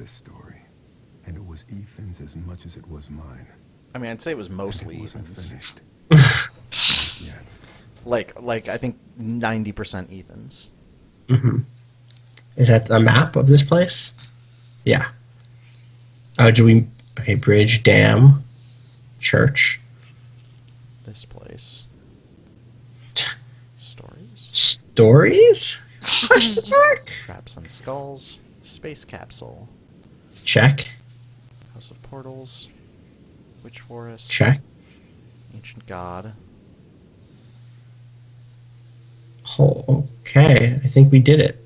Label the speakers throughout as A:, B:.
A: this story, and it was Ethan's as much as it was mine.
B: I mean, I'd say it was mostly
A: And it wasn't
B: Ethan's.
A: finished. Yet.
B: Like I think 90% Ethan's.
C: Mm-hmm. Is that the map of this place? Yeah. Oh, do we... Okay, bridge, dam, church.
B: This place. Stories?
C: Stories? Question mark?
B: Traps and skulls. Space capsule.
C: Check.
B: House of portals. Witch forest.
C: Check.
B: Ancient god.
C: Oh, okay, I think we did it.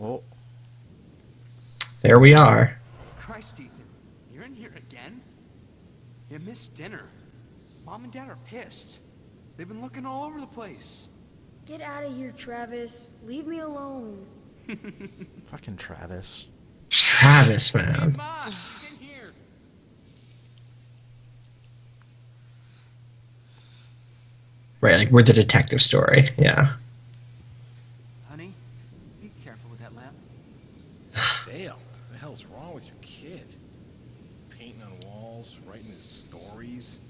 B: Oh.
C: There we are.
D: Christ, Ethan, you're in here again? You missed dinner. Mom and Dad are pissed. They've been looking all over the place.
E: Get out of here, Travis. Leave me alone.
B: Fucking Travis.
C: Travis, man.
D: Mom, get in here.
C: Right, like we're the detective story. Yeah.
D: Honey, be careful with that lamp.
F: Dale, what the hell's wrong with your kid? Painting on walls, writing his stories.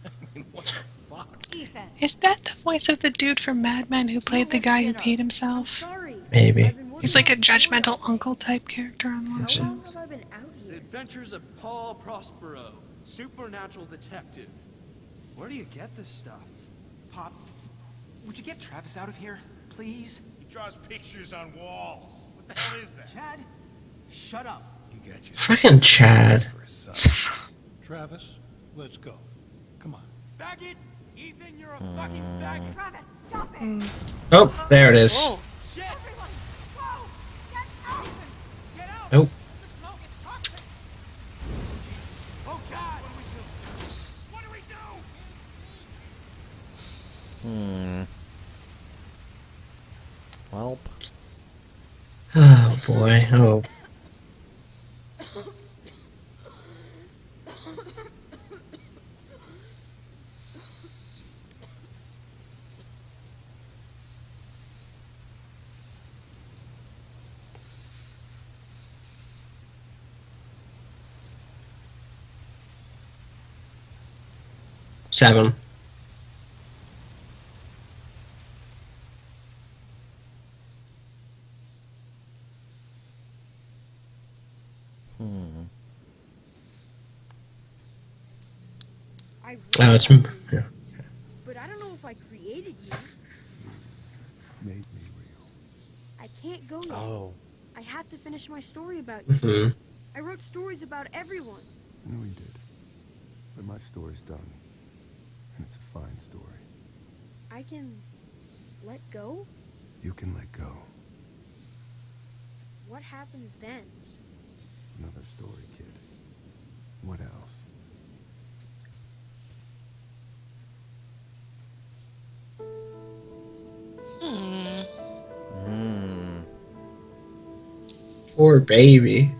F: I mean, what the fuck?
E: Ethan.
G: Is that the voice of the dude from Mad Men who played the guy who peed himself?
E: Sorry.
C: Maybe.
E: I've been working
G: He's like a
E: on somewhere
G: judgmental
E: else.
G: uncle type character on one of the
E: How long
G: shows.
E: have I been out
D: The
E: here?
D: Adventures of Paul Prospero, supernatural detective. Where do you get this stuff?
H: Pop, would you get Travis out of here, please?
F: He draws pictures on walls. What the hell is that?
H: Chad, shut up.
F: You got your
C: Fucking Chad.
F: for a son.
I: Travis, let's go. Come on.
D: Faggot! Ethan, you're a fucking faggot!
E: Travis, stop it!
C: Oh, there it is.
D: Shit!
E: Everyone, go! Get out!
D: Get out!
C: Oh.
D: The smoke, it's toxic! Oh God! What do we do?
B: Welp.
C: Oh boy. Oh. Seven.
E: I
C: Oh,
E: wrote
C: it's...
E: you,
C: Yeah.
E: but I don't know if I created you.
A: Made me real.
E: I can't go yet.
B: Oh.
E: I have to finish my story about you.
C: Hmm.
E: I wrote stories about everyone.
A: I know you did. But my story's done. And it's a fine story.
E: I can let go?
A: You can let go.
E: What happens then?
A: Another story, kid. What else?
C: Poor baby.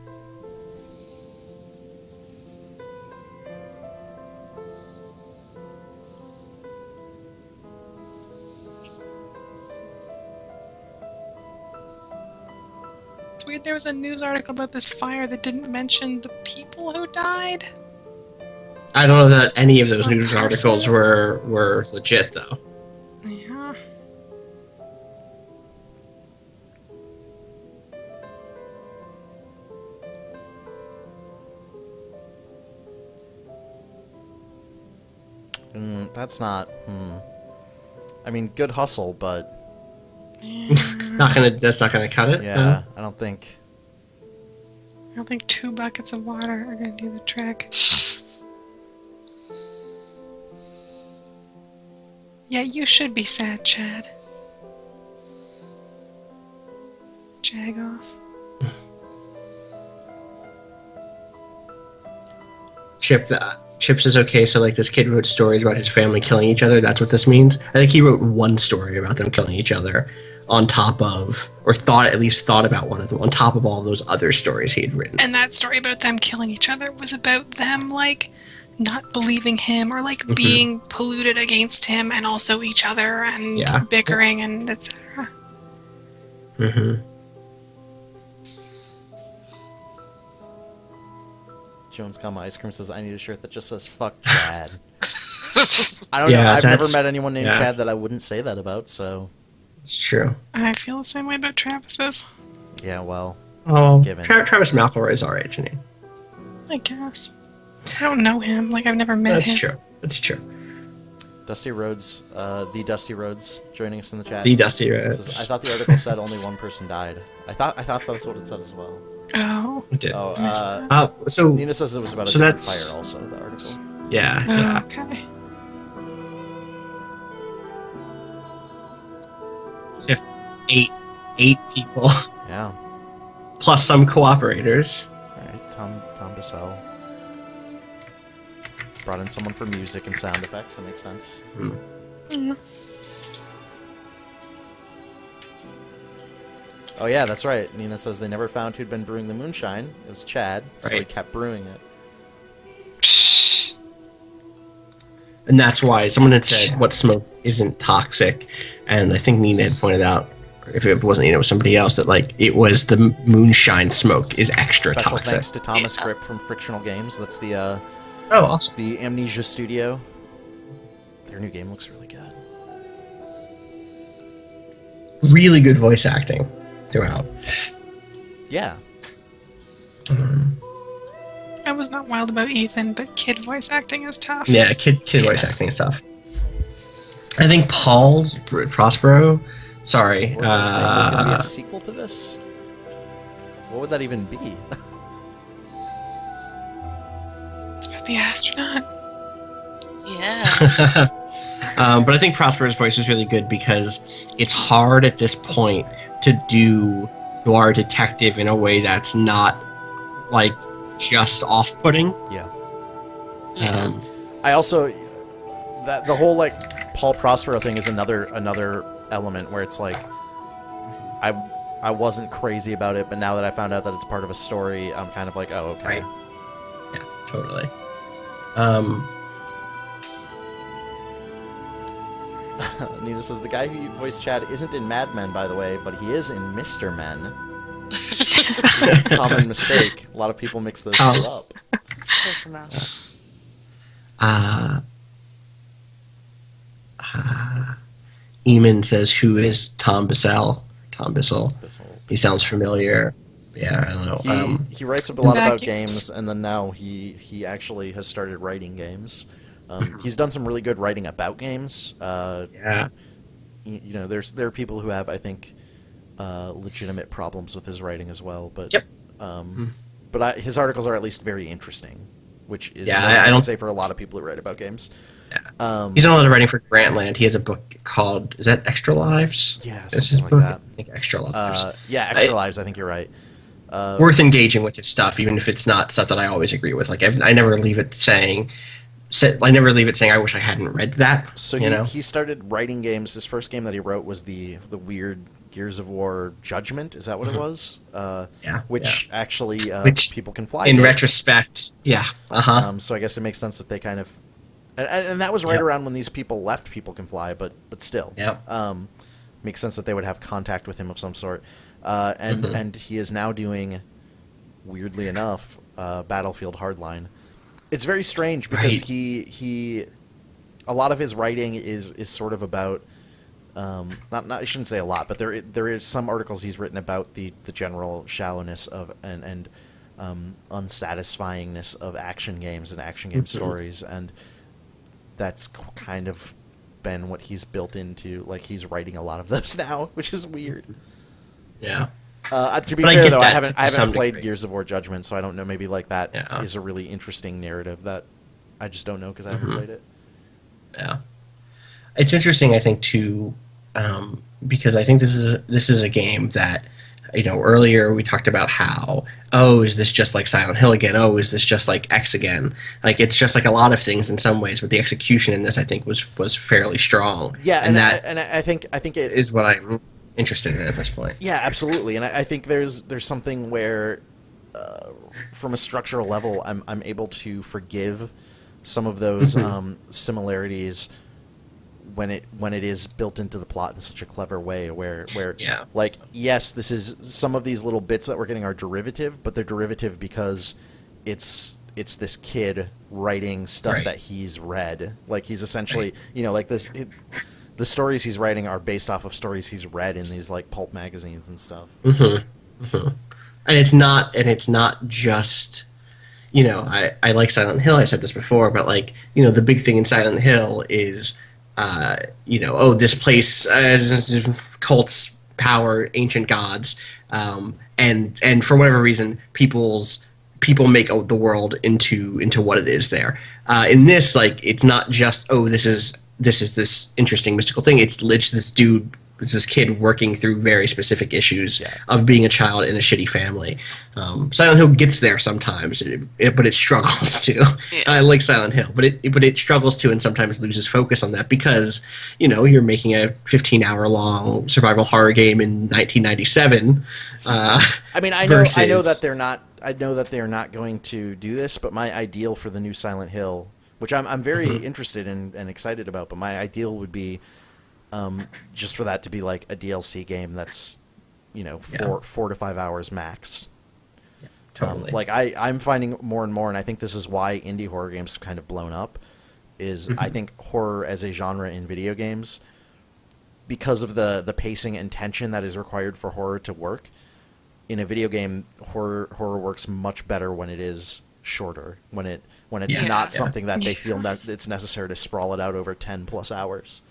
G: It's weird there was a news article about this fire that didn't mention the people who died.
C: I don't know that any of those
G: One
C: news
G: person?
C: articles were legit though.
G: Yeah.
B: That's not. I mean, good hustle, but
C: That's not gonna cut it.
B: yeah, I don't think.
G: I don't think 2 buckets of water are gonna do the trick. Yeah, you should be sad, Chad. Jag off.
C: Chip says, okay, so like this kid wrote stories about his family killing each other. That's what this means. I think he wrote one story about them killing each other. on top of, or at least thought about one of them on top of all those other stories he had written.
G: And that story about them killing each other was about them, like, not believing him or, like, being polluted against him and also each other and bickering and etc.
B: Jones, Ice Cream says, I need a shirt that just says fuck Chad. I don't know. I've never met anyone named Chad that I wouldn't say that about, so.
C: It's true.
G: I feel the same way about Travis's.
B: Yeah, well.
C: Given. Travis McElroy is our age, name.
G: I guess. I don't know him. Like, I've never met him.
C: That's true.
B: Dusty Rhodes, the Dusty Rhodes, joining us in the chat.
C: The Dusty Rhodes.
B: Says, I thought the article said only one person died. I thought that's what it said as well.
G: Oh.
C: It did.
B: So Nina says it was about a different fire also, the article.
C: Yeah.
G: Okay.
C: So, eight people.
B: Yeah.
C: Plus some cooperators.
B: Alright, Tom DeSalle. Brought in someone for music and sound effects, that makes sense. Oh yeah, that's right. Nina says they never found who'd been brewing the moonshine. It was Chad, so he kept brewing it.
C: And that's why someone had said what smoke isn't toxic, and I think Nina had pointed out, if it wasn't Nina, it was somebody else, that like it was the moonshine smoke is extra
B: Special
C: toxic.
B: thanks to Thomas Grip from Frictional Games. That's the
C: awesome.
B: The Amnesia studio. Their new game looks really good.
C: Really good voice acting throughout.
B: Yeah.
G: I was not wild about Ethan, but kid voice acting is tough.
C: Yeah, kid voice acting is tough. I think Paul Prospero. Sorry.
B: There's going to be a sequel to this? What would that even be?
G: It's about the astronaut.
J: Yeah.
C: But I think Prospero's voice is really good because it's hard at this point to do noir detective in a way that's not like just off-putting.
B: Yeah. I also the whole like Paul Prospero thing is another element where it's like I wasn't crazy about it, but now that I found out that it's part of a story, I'm kind of like, oh, okay.
C: Right. Yeah, totally.
B: Nina says the guy who voiced Chad isn't in Mad Men, by the way, but he is in Mr. Men. Common mistake. A lot of people mix those two up.
J: It's close enough.
C: Eamon says, "Who is Tom Bissell?" Tom Bissell. He sounds familiar. Yeah, I don't know.
B: He writes a lot about games, and then now he actually has started writing games. He's done some really good writing about games.
C: Yeah.
B: You know, there are people who have, I think, legitimate problems with his writing as well. But his articles are at least very interesting, which is I don't say for a lot of people who write about games.
C: Yeah. He's done a lot of writing for Grantland. He has a book called, is that Extra Lives?
B: Yeah,
C: That's
B: something
C: his
B: like
C: book?
B: that.
C: I think Extra Lives.
B: Extra Lives. I think you're right.
C: Worth engaging with his stuff, even if it's not stuff that I always agree with. Like I never leave it saying I wish I hadn't read that.
B: So he started writing games. His first game that he wrote was the weird Gears of War Judgment. Is that what it was? Which actually people can fly.
C: In retrospect, yeah.
B: So I guess it makes sense that they kind of, and that was right around when these people left People Can Fly, but still, makes sense that they would have contact with him of some sort. And he is now doing, weirdly enough, Battlefield Hardline. It's very strange because he a lot of his writing is sort of about not I shouldn't say a lot, but there is some articles he's written about the general shallowness of and unsatisfyingness of action games and action game stories, and that's kind of been what he's built into. Like, he's writing a lot of those now, which is weird.
C: Yeah.
B: To be fair, though, I haven't played Gears of War Judgment, so I don't know. Maybe like that is a really interesting narrative that I just don't know because I haven't played it. Yeah,
C: it's interesting. I think too, because I think this is a game that, earlier we talked about how, is this just like Silent Hill again? Is this just like X again? Like, it's just like a lot of things in some ways, but the execution in this, I think, was fairly strong.
B: Yeah, and I think it
C: is what I. interested in it at this point.
B: Yeah, absolutely. And I think there's something where, from a structural level, I'm able to forgive some of those similarities when it is built into the plot in such a clever way, where like, yes, this is some of these little bits that we're getting are derivative, but they're derivative because it's this kid writing stuff that he's read. Like, he's essentially, like this. The stories he's writing are based off of stories he's read in these like pulp magazines and stuff.
C: And it's not just, I like Silent Hill. I said this before, but like, the big thing in Silent Hill is, this place, cults, power, ancient gods, and for whatever reason, people make the world into what it is there. In this, like, it's not just, this is this interesting mystical thing. It's this kid working through very specific issues of being a child in a shitty family. Silent Hill gets there sometimes, but it struggles to. I like Silent Hill, but it struggles to, and sometimes loses focus on that because you're making a 15-hour-long survival horror game in 1997.
B: I mean, I know that they're not. I know that they're not going to do this, but my ideal for the new Silent Hill, which I'm very interested in and excited about, but my ideal would be just for that to be like a DLC game that's 4 to 5 hours max.
C: Yeah, totally.
B: Like I'm finding more and more, and I think this is why indie horror games have kind of blown up, is I think horror as a genre in video games, because of the pacing and tension that is required for horror to work, in a video game, horror works much better when it is shorter, when it's not something that they feel that it's necessary to sprawl it out over 10 plus hours.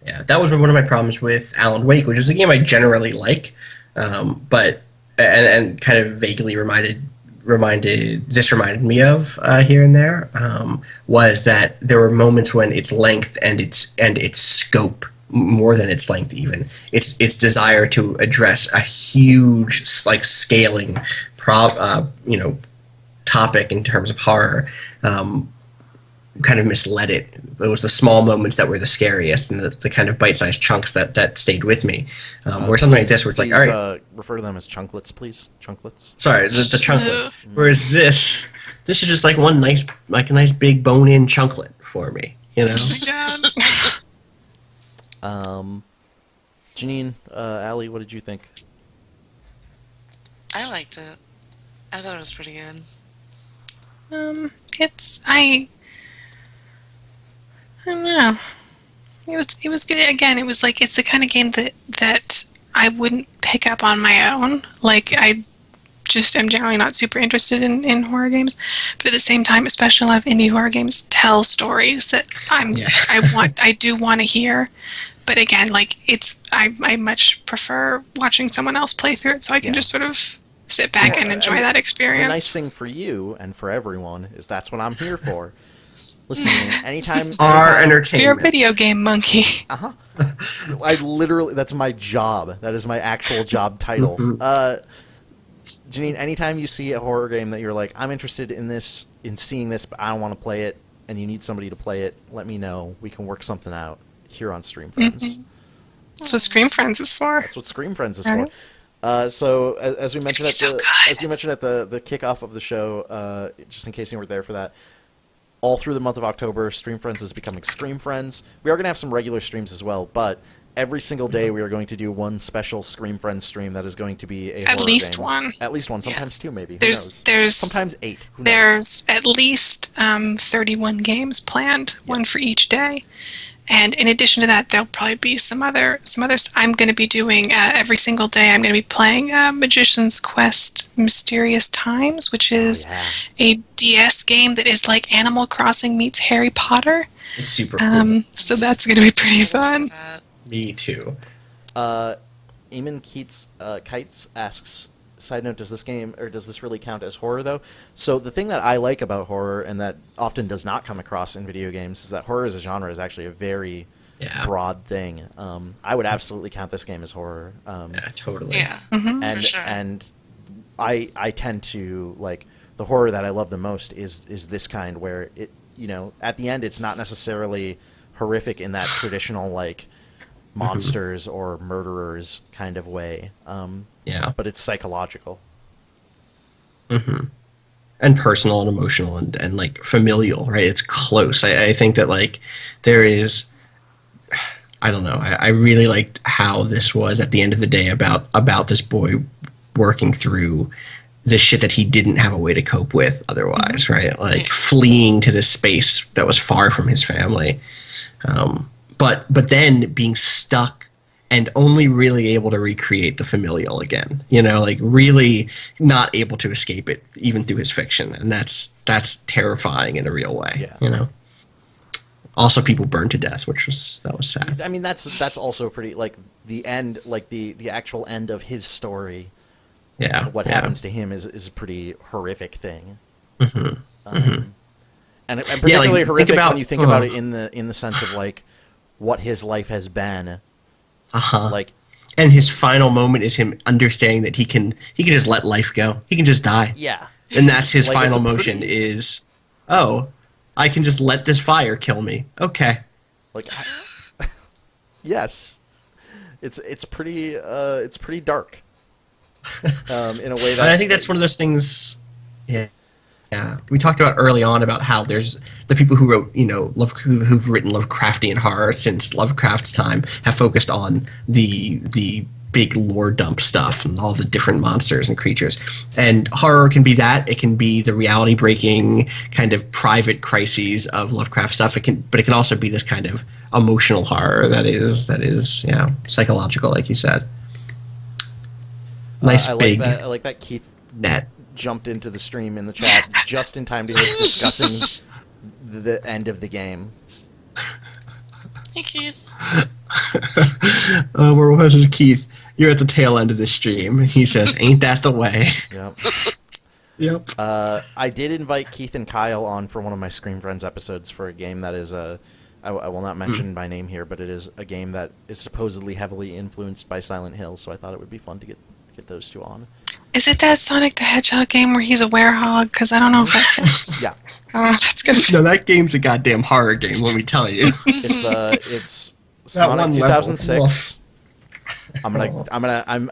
C: Yeah, that was one of my problems with Alan Wake, which is a game I generally like, but and kind of vaguely reminded me of here and there, was that there were moments when its length and its scope, more than its length even, its desire to address a huge like scaling topic in terms of horror, kind of misled it. It was the small moments that were the scariest, and the kind of bite-sized chunks that stayed with me. Where something like this, where it's like, all right,
B: refer to them as chunklets, please. Chunklets.
C: Sorry, the chunklets. Whereas this is just like a nice big bone-in chunklet for me.
B: Janine, Allie, what did you think?
J: I liked it. I thought it was pretty good. I don't know. It was good. Again, it was like, it's the kind of game that I wouldn't pick up on my own. Like, I just am generally not super interested in horror games, but at the same time, especially a lot of indie horror games tell stories that I do want to hear. But again, like, I much prefer watching someone else play through it, so I can just sort of sit back and enjoy that experience.
B: The nice thing for you and for everyone is that's what I'm here for. Listen, anytime
C: our entertainment.
G: You're a video game monkey.
B: That's my job. That is my actual job title. Janine, anytime you see a horror game that you're like, I'm interested in seeing this, but I don't want to play it, and you need somebody to play it, let me know. We can work something out here on ScreamFriends.
G: That's what ScreamFriends is for.
B: That's what ScreamFriends is for. So as we mentioned at the kickoff of the show, just in case you weren't there for that, all through the month of October, ScreamFriends is becoming ScreamFriends. We are going to have some regular streams as well, but every single day we are going to do one special ScreamFriends stream that is going to be a
G: at
B: horror
G: least
B: game.
G: one.
B: At least one, sometimes two, maybe.
G: There's
B: sometimes 8. Who knows?
G: There's at least 31 games planned, one for each day. And in addition to that, there'll probably be some others. I'm going to be doing every single day. I'm going to be playing Magician's Quest: Mysterious Times, which is a DS game that is like Animal Crossing meets Harry Potter.
C: It's super cool.
G: So that's going to be pretty fun.
C: Me too.
B: Eamon Kites asks, side note, does this really count as horror, though? So the thing that I like about horror, and that often does not come across in video games, is that horror as a genre is actually a very broad thing. I would absolutely count this game as horror.
C: Yeah, totally.
J: Yeah,
B: and,
J: for sure.
B: And I tend to, like, the horror that I love the most is this kind where it, at the end it's not necessarily horrific in that traditional, like, monsters or murderers kind of way.
C: Yeah.
B: But it's psychological.
C: Mm-hmm. And personal and emotional and like familial, right? It's close. I think that like there is, I don't know. I really liked how this was at the end of the day about this boy working through the shit that he didn't have a way to cope with otherwise, right? Like fleeing to this space that was far from his family, but then being stuck and only really able to recreate the familial again. You know, like really not able to escape it even through his fiction, and that's terrifying in a real way.
B: Yeah.
C: You know. Also, people burned to death, which was sad.
B: I mean, that's also pretty, like, the end, like the actual end of his story.
C: Yeah.
B: What happens to him is a pretty horrific thing.
C: Mm-hmm.
B: And particularly
C: like,
B: horrific
C: about,
B: when you think about it in the sense of like what his life has been. Like,
C: and his final moment is him understanding that he can just let life go. He can just die.
B: Yeah.
C: And that's his
B: Like,
C: final motion is, oh, I can just let this fire kill me. Okay.
B: Like, yes, it's pretty dark. In a way that,
C: and I think that's one of those things. Yeah. Yeah, we talked about early on about how there's the people who wrote, you know, who've written Lovecraftian horror since Lovecraft's time have focused on the big lore dump stuff and all the different monsters and creatures. And horror can be that. It can be the reality breaking kind of private crises of Lovecraft stuff. But it can also be this kind of emotional horror that is psychological, like you said. Nice big.
B: I like that Keith
C: net
B: jumped into the stream in the chat just in time to hear us discussing the end of the game.
K: Hey, Keith.
C: Where was his Keith? You're at the tail end of the stream. He says, "Ain't that the way?"
B: Yep.
C: Yep.
B: I did invite Keith and Kyle on for one of my ScreamFriends episodes for a game that is I will not mention by name here, but it is a game that is supposedly heavily influenced by Silent Hill. So I thought it would be fun to get those two on.
J: Is it that Sonic the Hedgehog game where he's a werehog? Because I don't know if that fits.
B: Yeah.
J: I don't know if that's gonna fit.
C: No, that game's a goddamn horror game. Let me tell you.
B: It's Sonic 2006. I'm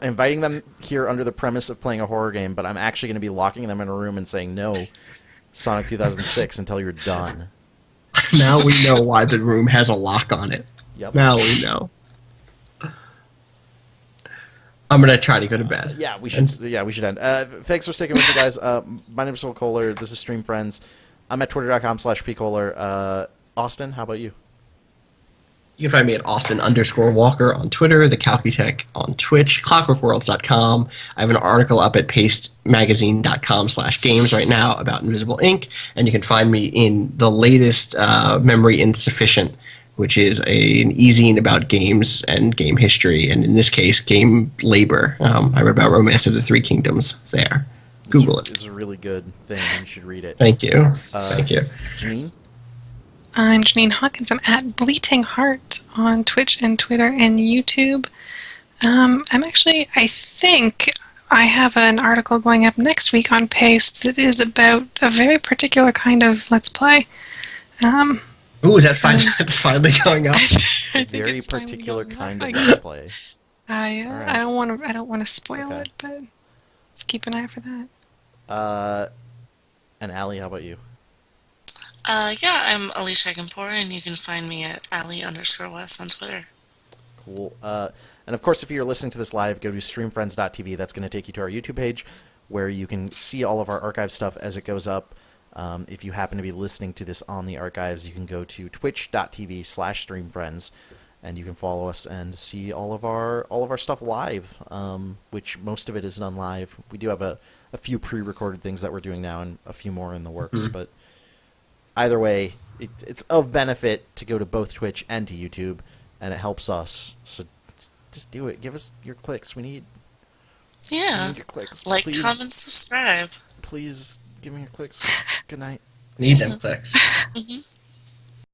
B: inviting them here under the premise of playing a horror game, but I'm actually going to be locking them in a room and saying no, Sonic 2006 until you're done.
C: Now we know why the room has a lock on it.
B: Yep.
C: Now we know. I'm gonna try to go to bed.
B: Yeah, we should. We should end. Thanks for sticking with me, guys. My name is Phil Kohler. This is StreamFriends. I'm at twitter.com/pkohler. Austin, how about you?
C: You can find me at Austin_Walker on Twitter, the Calcutech on Twitch, ClockworkWorlds.com. I have an article up at pastemagazine.com/games right now about Invisible Ink, and you can find me in the latest Memory Insufficient, which is an e-zine about games and game history, and in this case, game labor. I read about Romance of the Three Kingdoms there. Google it.
B: It's a really good thing. You should read it.
C: Thank you. Thank you.
B: Janine?
J: I'm Janine Hawkins. I'm at Bleating Heart on Twitch and Twitter and YouTube. I think I have an article going up next week on Paste that is about a very particular kind of Let's Play.
C: Ooh, is that that's finally going up?
B: A very particular kind of Let's Play.
J: I
B: Right.
J: don't want to spoil it, but just keep an eye for that.
B: And Allie, how about you?
K: I'm Alicia Heckenpour, and you can find me at Ali_West on Twitter.
B: Cool. And of course, if you're listening to this live, go to StreamFriends.tv. That's going to take you to our YouTube page, where you can see all of our archive stuff as it goes up. If you happen to be listening to this on the archives, you can go to twitch.tv/StreamFriends, and you can follow us and see all of our stuff live, which most of it is done live. We do have a few pre-recorded things that we're doing now, and a few more in the works. But either way, it's of benefit to go to both Twitch and to YouTube, and it helps us. So just do it. Give us your clicks. We need your clicks.
K: Like,
B: Please.
K: comment, subscribe.
B: Please give me your clicks. Good night.
C: Need them clicks.
K: Mm-hmm.